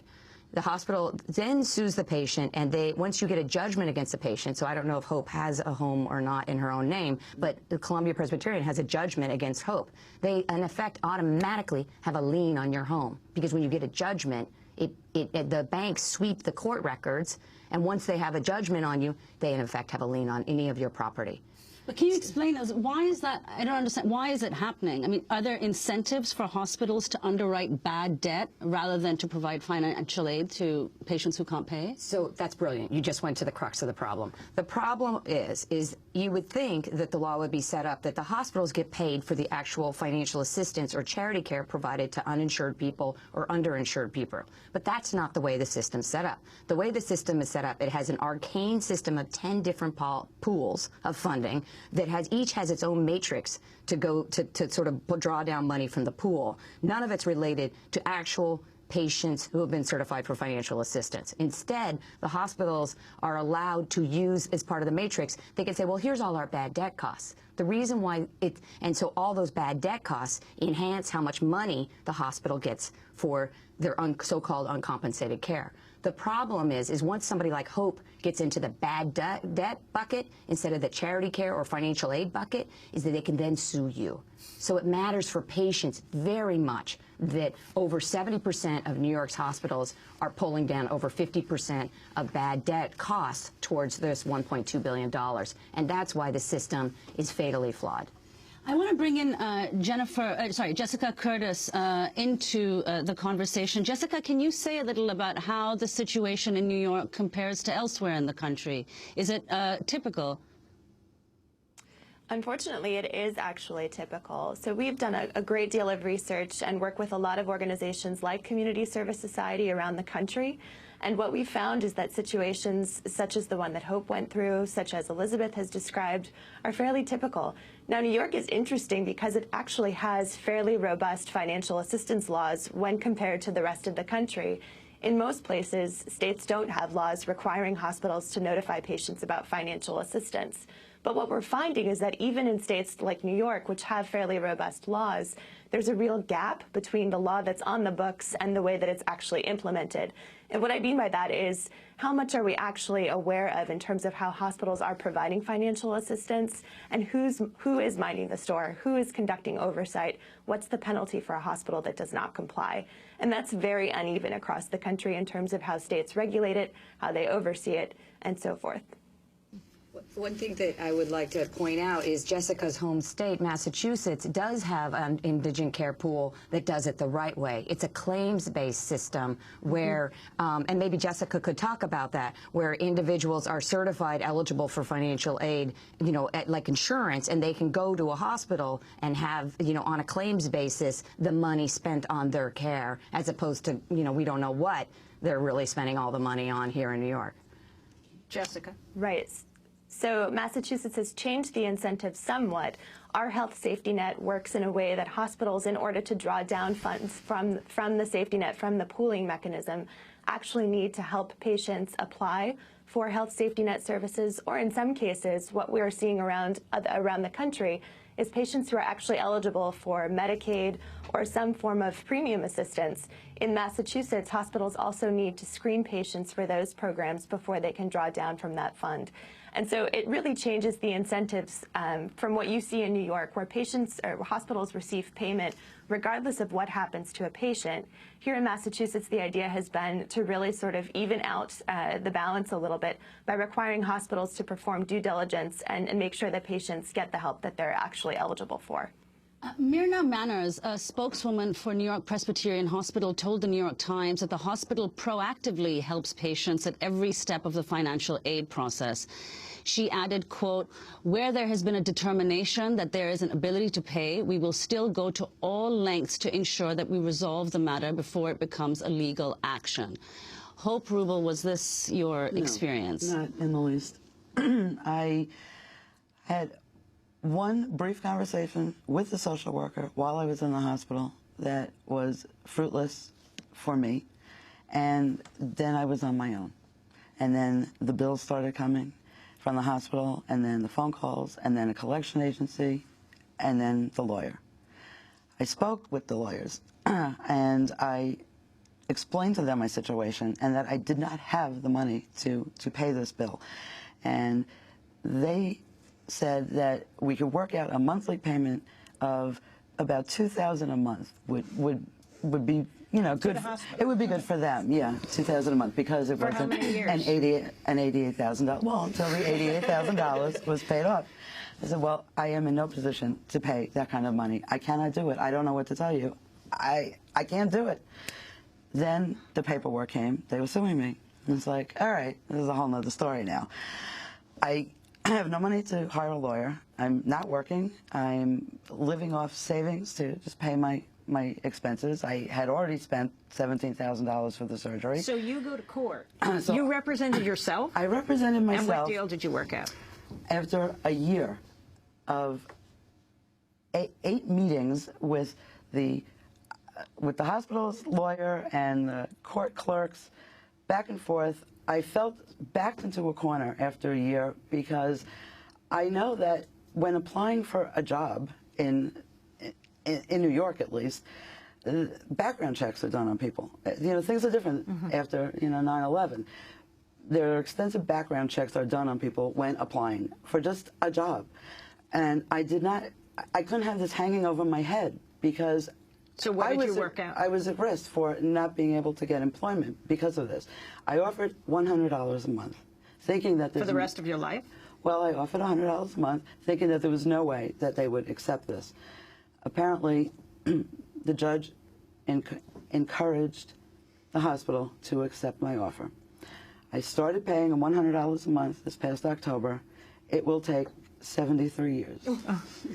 S12: The hospital then sues the patient, and once you get a judgment against the patient, so I don't know if Hope has a home or not in her own name, but the Columbia Presbyterian has a judgment against Hope. They, in effect, automatically have a lien on your home, because when you get a judgment, the banks sweep the court records, and once they have a judgment on you, they, in effect, have a lien on any of your property.
S9: But can you explain those? Why is that? I don't understand. Why is it happening? I mean, are there incentives for hospitals to underwrite bad debt rather than to provide financial aid to patients who can't pay?
S12: So that's brilliant. You just went to the crux of the problem. The problem is you would think that the law would be set up that the hospitals get paid for the actual financial assistance or charity care provided to uninsured people or underinsured people. But that's not the way the system's set up. The way the system is set up, it has an arcane system of 10 different pools of funding that each has its own matrix to sort of draw down money from the pool. None of it's related to actual patients who have been certified for financial assistance. Instead, the hospitals are allowed to use, as part of the matrix, they can say, well, here's all our bad debt costs. The reason why and so all those bad debt costs enhance how much money the hospital gets for their so-called uncompensated care. The problem is once somebody like Hope gets into the bad debt bucket instead of the charity care or financial aid bucket, is that they can then sue you. So it matters for patients very much that over 70% of New York's hospitals are pulling down over 50% of bad debt costs towards this $1.2 billion. And that's why the system is fatally flawed.
S9: I want to bring in Jessica Curtis into the conversation. Jessica, can you say a little about how the situation in New York compares to elsewhere in the country? Is it typical?
S13: Unfortunately, it is actually typical. So we've done a great deal of research and work with a lot of organizations like Community Service Society around the country. And what we found is that situations such as the one that Hope went through, such as Elizabeth has described, are fairly typical. Now, New York is interesting because it actually has fairly robust financial assistance laws when compared to the rest of the country. In most places, states don't have laws requiring hospitals to notify patients about financial assistance. But what we're finding is that even in states like New York, which have fairly robust laws, there's a real gap between the law that's on the books and the way that it's actually implemented. And what I mean by that is, how much are we actually aware of in terms of how hospitals are providing financial assistance, and who is minding the store, who is conducting oversight, what's the penalty for a hospital that does not comply? And that's very uneven across the country in terms of how states regulate it, how they oversee it, and so forth.
S12: One thing that I would like to point out is Jessica's home state, Massachusetts, does have an indigent care pool that does it the right way. It's a claims-based system where, and maybe Jessica could talk about that, where individuals are certified eligible for financial aid, you know, like insurance, and they can go to a hospital and have, you know, on a claims basis, the money spent on their care, as opposed to, you know, we don't know what they're really spending all the money on here in New York.
S13: Jessica. Right. So Massachusetts has changed the incentive somewhat. Our health safety net works in a way that hospitals, in order to draw down funds from the safety net, from the pooling mechanism, actually need to help patients apply for health safety net services, or in some cases, what we're seeing around the country is patients who are actually eligible for Medicaid or some form of premium assistance. In Massachusetts, hospitals also need to screen patients for those programs before they can draw down from that fund. And so it really changes the incentives from what you see in New York, where patients or hospitals receive payment regardless of what happens to a patient. Here in Massachusetts, the idea has been to really sort of even out the balance a little bit by requiring hospitals to perform due diligence and make sure that patients get the help that they're actually eligible for.
S9: Myrna Manners, a spokeswoman for New York Presbyterian Hospital, told the New York Times that the hospital proactively helps patients at every step of the financial aid process. She added, quote, "Where there has been a determination that there is an ability to pay, we will still go to all lengths to ensure that we resolve the matter before it becomes a legal action." Hope Rubel, was this your experience?
S11: Not in the least. I had one brief conversation with the social worker while I was in the hospital that was fruitless for me, and then I was on my own. And then the bills started coming from the hospital, and then the phone calls, and then a collection agency, and then the lawyer. I spoke with the lawyers, and I explained to them my situation and that I did not have the money to pay this bill. And they said that we could work out a monthly payment of about $2,000 a month would be, you know, good. It would be good for them, yeah, $2,000 a month, because it wasn't an $88,000. Well, until the $88,000 was paid off. I said, well, I am in no position to pay that kind of money. I cannot do it. I don't know what to tell you. I can't do it. Then the paperwork came. They were suing me. And it's like, all right, this is a whole nother story now. I have no money to hire a lawyer. I'm not working. I'm living off savings to just pay my expenses. I had already spent $17,000 for the surgery.
S1: So you go to court. You represented yourself?
S11: I represented myself.
S1: And what deal did you work out?
S11: After a year of eight meetings with the with the hospital's lawyer and the court clerks, back and forth, I felt backed into a corner after a year, because I know that when applying for a job in New York, at least, background checks are done on people. You know, things are different after, you know, 9/11. There are extensive background checks are done on people when applying for just a job. And I couldn't have this hanging over my head, because
S1: so what did you work out?
S11: I was at risk for not being able to get employment because of this. I offered $100 a month, thinking that
S1: for the rest of your life?
S11: Well, I offered $100 a month, thinking that there was no way that they would accept this. Apparently, the judge encouraged the hospital to accept my offer. I started paying them $100 a month this past October. It will take 73 years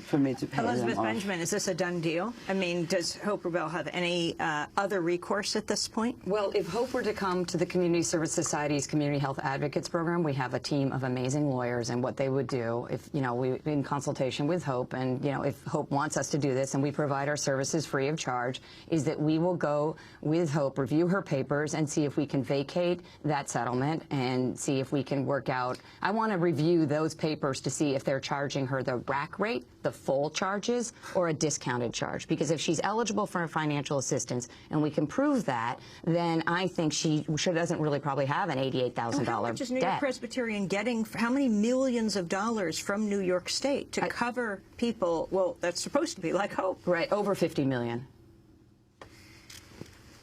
S11: for me to pay
S1: Elizabeth
S11: them off.
S1: Benjamin, is this a done deal? I mean, does Hope Rebel have any other recourse at this point?
S12: Well, if Hope were to come to the Community Service Society's Community Health Advocates Program, we have a team of amazing lawyers, and what they would do, if, you know, we in consultation with Hope, and, you know, if Hope wants us to do this and we provide our services free of charge, is that we will go with Hope, review her papers, and see if we can vacate that settlement and see if we can work out. I want to review those papers to see if they're charging her the rack rate, the full charges, or a discounted charge. Because if she's eligible for financial assistance and we can prove that, then I think she doesn't really probably have an $88,000 debt.
S1: How much is New York Presbyterian getting? How many millions of dollars from New York State to cover people, well, that's supposed to be like Hope?
S12: Right, over $50 million.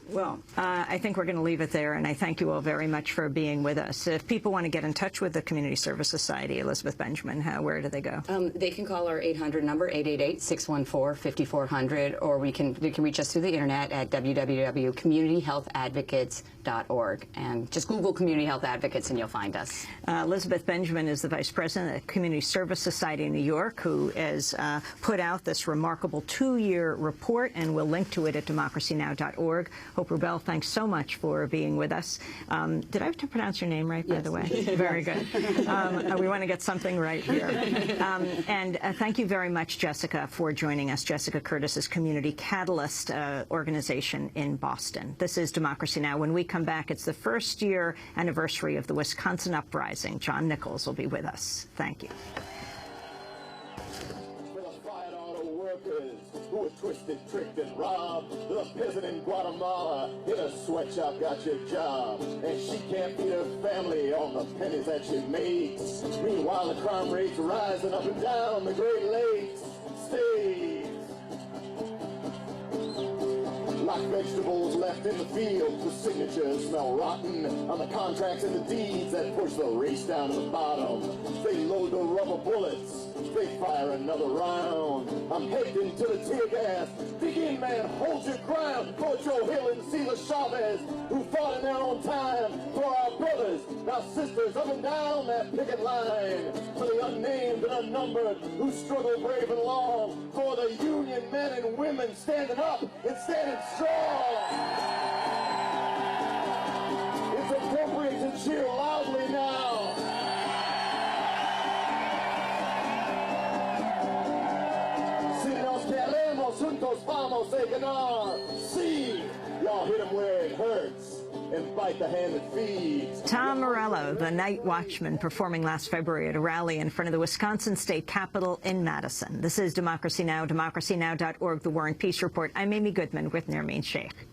S1: Well, I think we're going to leave it there, and I thank you all very much for being with us. If people want to get in touch with the Community Service Society, Elizabeth Benjamin, where do they go?
S12: They can call our 800 number, 888-614-5400, or they can reach us through the internet at www.communityhealthadvocates.org. And just Google Community Health Advocates and you'll find us.
S1: Elizabeth Benjamin is the Vice President of the Community Service Society in New York, who has put out this remarkable 2-year report, and we'll link to it at democracynow.org. Hope Rebel, thanks so much for being with us. Did I have to pronounce your name right, by the way? Very good. We want to get something right here. And thank you very much, Jessica, for joining us. Jessica Curtis is Community Catalyst organization in Boston. This is Democracy Now! When we come back, it's the first-year anniversary of the Wisconsin uprising. John Nichols will be with us. Thank you.
S14: Who was twisted, tricked, and robbed. The peasant in Guatemala in a sweatshop got your job. And she can't feed her family on the pennies that she makes. Meanwhile, the crime rate's rising up and down the Great Lakes. Stay. Like vegetables left in the fields, the signatures smell rotten on the contracts and the deeds that push the race down to the bottom. They load the rubber bullets. They fire another round. I'm heading to the tear gas. Dig in, man, hold your ground. For Joe Hill and Sheila Chavez, who fought in their own time. For our brothers, our sisters, up and down that picket line. For the unnamed and unnumbered, who struggle brave and long. For the union men and women standing up and standing strong. It's appropriate to cheer loudly now. Juntos vamos a ganar. See, y'all hit them where it hurts and bite the hand that feeds.
S1: Tom Morello, the night watchman, performing last February at a rally in front of the Wisconsin State Capitol in Madison. This is Democracy Now!, democracynow.org, the War and Peace Report. I'm Amy Goodman with Nermeen Sheikh.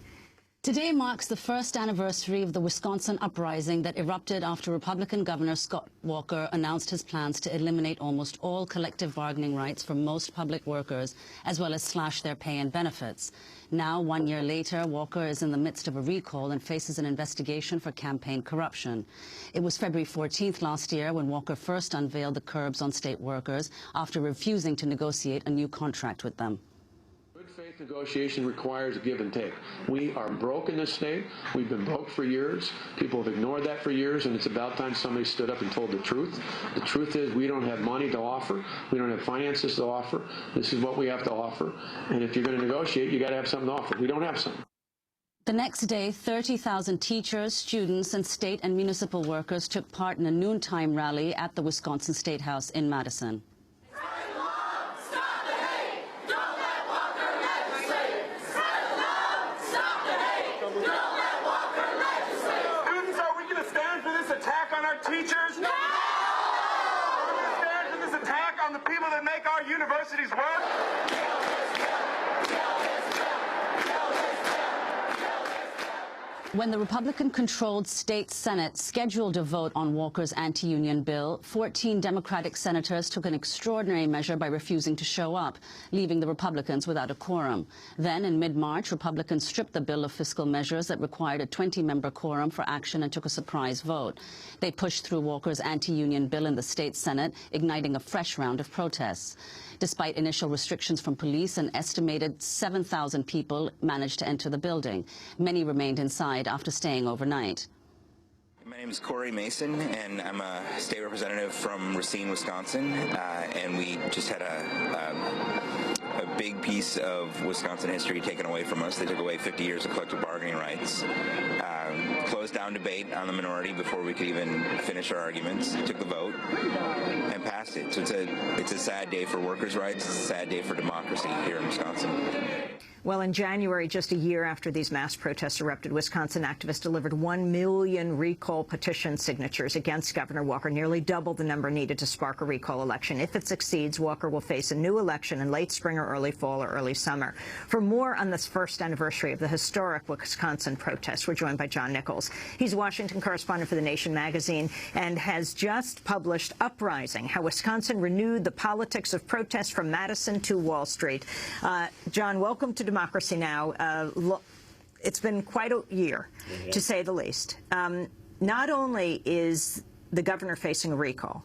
S9: Today marks the first anniversary of the Wisconsin uprising that erupted after Republican Governor Scott Walker announced his plans to eliminate almost all collective bargaining rights for most public workers, as well as slash their pay and benefits. Now, 1 year later, Walker is in the midst of a recall and faces an investigation for campaign corruption. It was February 14th last year when Walker first unveiled the curbs on state workers after refusing to negotiate a new contract with them.
S15: Negotiation requires give and take. We are broke in this state. We've been broke for years. People have ignored that for years, and it's about time somebody stood up and told the truth. The truth is we don't have money to offer. We don't have finances to offer. This is what we have to offer. And if you're going to negotiate, you got to have something to offer. We don't have something.
S9: The next day, 30,000 teachers, students, and state and municipal workers took part in a noontime rally at the Wisconsin State House in Madison. When the Republican-controlled state Senate scheduled a vote on Walker's anti-union bill, 14 Democratic senators took an extraordinary measure by refusing to show up, leaving the Republicans without a quorum. Then, in mid-March, Republicans stripped the bill of fiscal measures that required a 20-member quorum for action and took a surprise vote. They pushed through Walker's anti-union bill in the state Senate, igniting a fresh round of protests. Despite initial restrictions from police, an estimated 7,000 people managed to enter the building. Many remained inside after staying overnight.
S16: My name is Corey Mason, and I'm a state representative from Racine, Wisconsin, and we just had a big piece of Wisconsin history taken away from us. They took away 50 years of collective bargaining rights, closed down debate on the minority before we could even finish our arguments, took the vote, and passed it. So it's a sad day for workers' rights. It's a sad day for democracy here in Wisconsin.
S1: Well, in January, just a year after these mass protests erupted, Wisconsin activists delivered 1 million recall petition signatures against Governor Walker, nearly double the number needed to spark a recall election. If it succeeds, Walker will face a new election in late spring or early fall or early summer. For more on this first anniversary of the historic Wisconsin protests, we're joined by John Nichols. He's Washington correspondent for The Nation magazine and has just published Uprising, How Wisconsin Renewed the Politics of Protest from Madison to Wall Street. John, welcome to Democracy Now! It's been quite a year, to say the least. Not only is the governor facing a recall,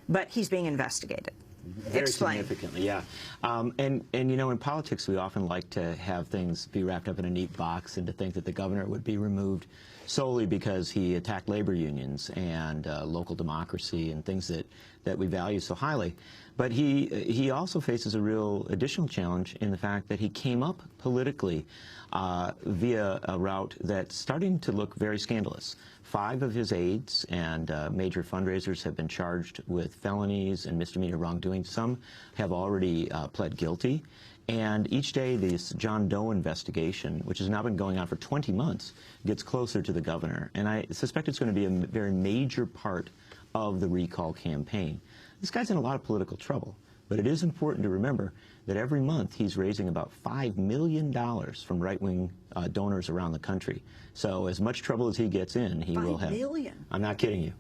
S1: but he's being investigated.
S17: Very significantly, yeah. And you know, in politics, we often like to have things be wrapped up in a neat box, and to think that the governor would be removed solely because he attacked labor unions and local democracy and things that we value so highly. But he also faces a real additional challenge in the fact that he came up politically via a route that's starting to look very scandalous. 5 of his aides and major fundraisers have been charged with felonies and misdemeanor wrongdoing. Some have already pled guilty. And each day, this John Doe investigation, which has now been going on for 20 months, gets closer to the governor. And I suspect it's going to be a very major part of the recall campaign. This guy's in a lot of political trouble, but it is important to remember that every month he's raising about $5 million from right-wing donors around the country. So as much trouble as he gets in, he will have. $5 million? I'm not kidding you.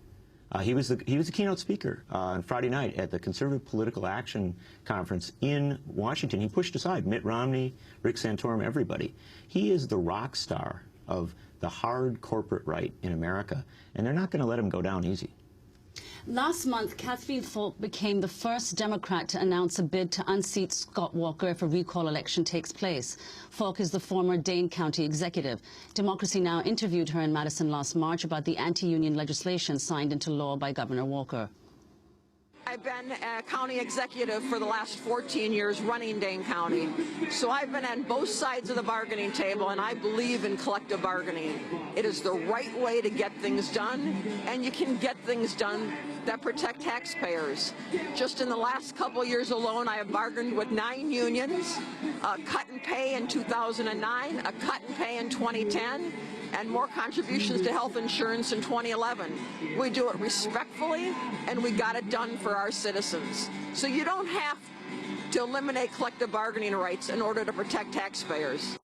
S17: He was the keynote speaker on Friday night at the Conservative Political Action Conference in Washington. He pushed aside Mitt Romney, Rick Santorum, everybody. He is the rock star of the hard corporate right in America, and they're not going to let him go down easy.
S9: Last month, Kathleen Falk became the first Democrat to announce a bid to unseat Scott Walker if a recall election takes place. Falk is the former Dane County executive. Democracy Now! Interviewed her in Madison last March about the anti-union legislation signed into law by Governor Walker.
S18: I've been a county executive for the last 14 years running Dane County. So I've been on both sides of the bargaining table, and I believe in collective bargaining. It is the right way to get things done, and you can get things done that protect taxpayers. Just in the last couple years alone, I have bargained with 9 unions, a cut in pay in 2009, a cut in pay in 2010, and more contributions to health insurance in 2011. We do it respectfully, and we got it done for our citizens. So you don't have to eliminate collective bargaining rights in order to protect taxpayers.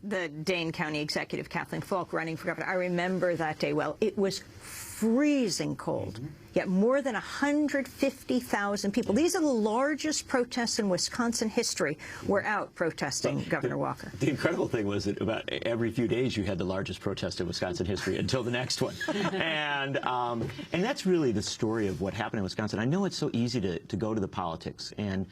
S1: The Dane County executive, Kathleen Falk, running for governor. I remember that day well. It was freezing cold, yet more than 150,000 people. These are the largest protests in Wisconsin history were out protesting Governor Walker.
S17: The incredible thing was that about every few days you had the largest protest in Wisconsin history until the next one. And that's really the story of what happened in Wisconsin. I know it's so easy to go to the politics, and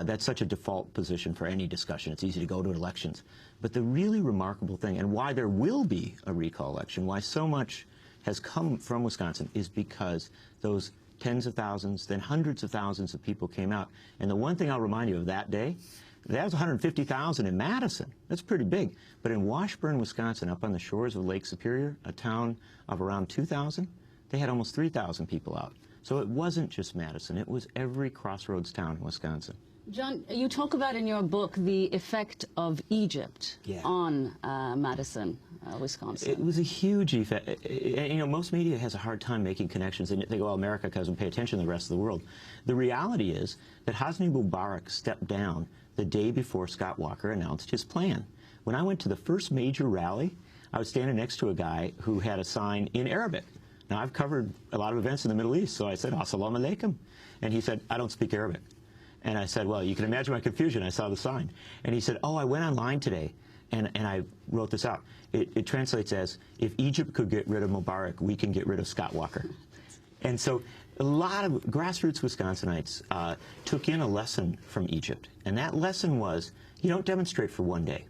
S17: that's such a default position for any discussion. It's easy to go to elections. But the really remarkable thing, and why there will be a recall election, why so much has come from Wisconsin, is because those tens of thousands, then hundreds of thousands of people came out. And the one thing I'll remind you of that day, that was 150,000 in Madison. That's pretty big. But in Washburn, Wisconsin, up on the shores of Lake Superior, a town of around 2,000, they had almost 3,000 people out. So it wasn't just Madison. It was every crossroads town in Wisconsin.
S9: John, you talk about in your book the effect of Egypt on Madison, Wisconsin.
S17: It was a huge effect. You know, most media has a hard time making connections, and they go, well, America doesn't pay attention to the rest of the world. The reality is that Hosni Mubarak stepped down the day before Scott Walker announced his plan. When I went to the first major rally, I was standing next to a guy who had a sign in Arabic. Now, I've covered a lot of events in the Middle East, so I said, Assalamu alaikum. And he said, I don't speak Arabic. And I said, well, you can imagine my confusion. I saw the sign. And he said, oh, I went online today, and I wrote this out. It translates as, if Egypt could get rid of Mubarak, we can get rid of Scott Walker. And so a lot of grassroots Wisconsinites took in a lesson from Egypt. And that lesson was, you don't demonstrate for one day.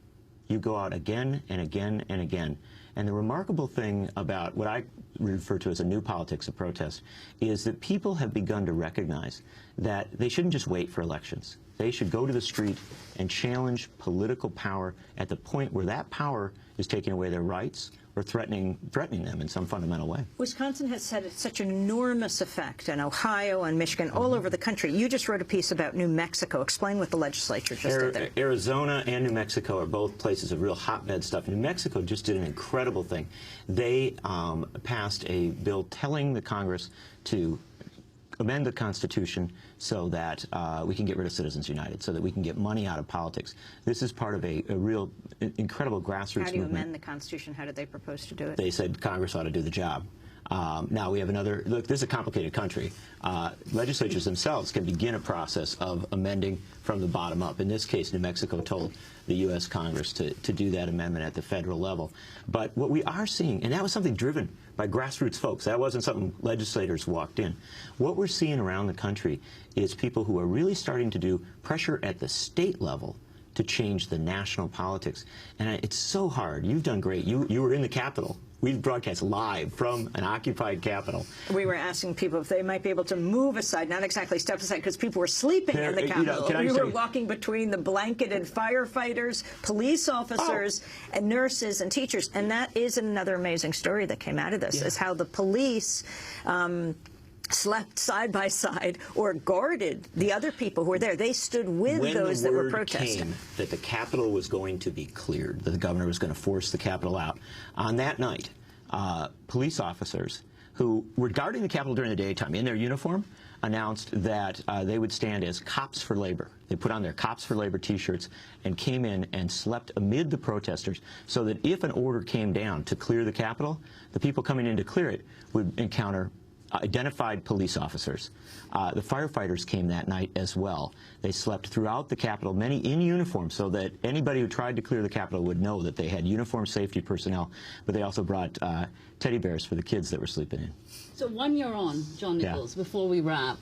S17: You go out again and again and again. And the remarkable thing about what I refer to as a new politics of protest is that people have begun to recognize that they shouldn't just wait for elections. They should go to the street and challenge political power at the point where that power is taking away their rights or threatening them in some fundamental way.
S1: Wisconsin has had such an enormous effect, and Ohio and Michigan, all over the country. You just wrote a piece about New Mexico. Explain what the legislature just did there.
S17: Arizona and New Mexico are both places of real hotbed stuff. New Mexico just did an incredible thing. They passed a bill telling the Congress to amend the Constitution so that we can get rid of Citizens United, so that we can get money out of politics. This is part of a real incredible grassroots movement.
S1: How do you amend the Constitution? How did they propose to do it?
S17: They said Congress ought to do the job. Now we have another, look, this is a complicated country. Legislatures themselves can begin a process of amending from the bottom up. In this case, New Mexico told the U.S. Congress to do that amendment at the federal level. But what we are seeing, and that was something driven by grassroots folks, that wasn't something legislators walked in. What we're seeing around the country is people who are really starting to do pressure at the state level to change the national politics. And it's so hard. You've done great. You were in the Capitol. We broadcast live from an occupied Capitol.
S1: We were asking people if they might be able to move aside, not exactly step aside, because people were sleeping in the Capitol. We were walking between the blanketed firefighters, police officers, and nurses and teachers. And that is another amazing story that came out of this, is how the police slept side by side or guarded the other people who were there. They stood with those that were protesting.
S17: When the word came that the Capitol was going to be cleared, that the governor was going to force the Capitol out, on that night, police officers who were guarding the Capitol during the daytime in their uniform announced that they would stand as cops for labor. They put on their Cops for Labor T-shirts and came in and slept amid the protesters so that if an order came down to clear the Capitol, the people coming in to clear it would encounter identified police officers. The firefighters came that night as well. They slept throughout the Capitol, many in uniform, so that anybody who tried to clear the Capitol would know that they had uniformed safety personnel, but they also brought teddy bears for the kids that were sleeping in.
S9: So 1 year on, John Nichols, before we wrap,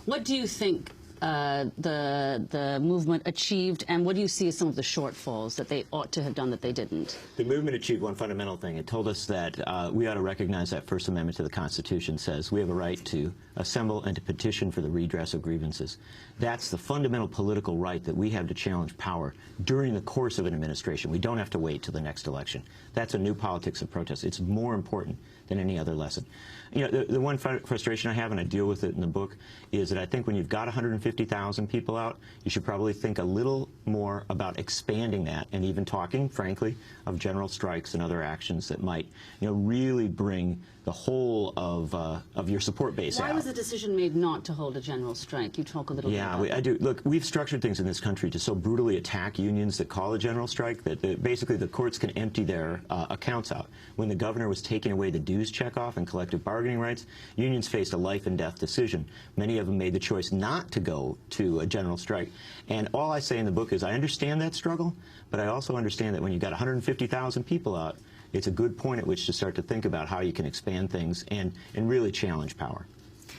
S9: what do you think the movement achieved, and what do you see as some of the shortfalls that they ought to have done that they didn't?
S17: The movement achieved one fundamental thing. It told us that we ought to recognize that First Amendment to the Constitution says we have a right to assemble and to petition for the redress of grievances. That's the fundamental political right that we have to challenge power during the course of an administration. We don't have to wait till the next election. That's a new politics of protest. It's more important than any other lesson. You know, the one frustration I have, and I deal with it in the book, is that I think when you've got 150,000 people out, you should probably think a little more about expanding that and even talking, frankly, of general strikes and other actions that might, you know, really bring the whole of your support base out.
S9: Why was the decision made not to hold a general strike? You talk a little bit about that.
S17: I do. Look, we've structured things in this country to so brutally attack unions that call a general strike that basically the courts can empty their accounts out. When the governor was taking away the dues checkoff and collective bargaining rights, unions faced a life and death decision. Many of them made the choice not to go to a general strike. And all I say in the book is I understand that struggle, but I also understand that when you've got 150,000 people out, it's a good point at which to start to think about how you can expand things and really challenge power.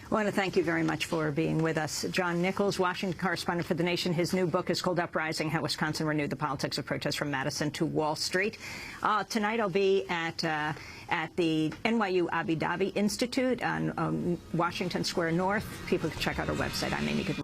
S1: I want to thank you very much for being with us. John Nichols, Washington correspondent for The Nation. His new book is called Uprising, How Wisconsin Renewed the Politics of Protest from Madison to Wall Street. Tonight I'll be at the NYU Abu Dhabi Institute on Washington Square North. People can check out our website. I'm Amy Goodman.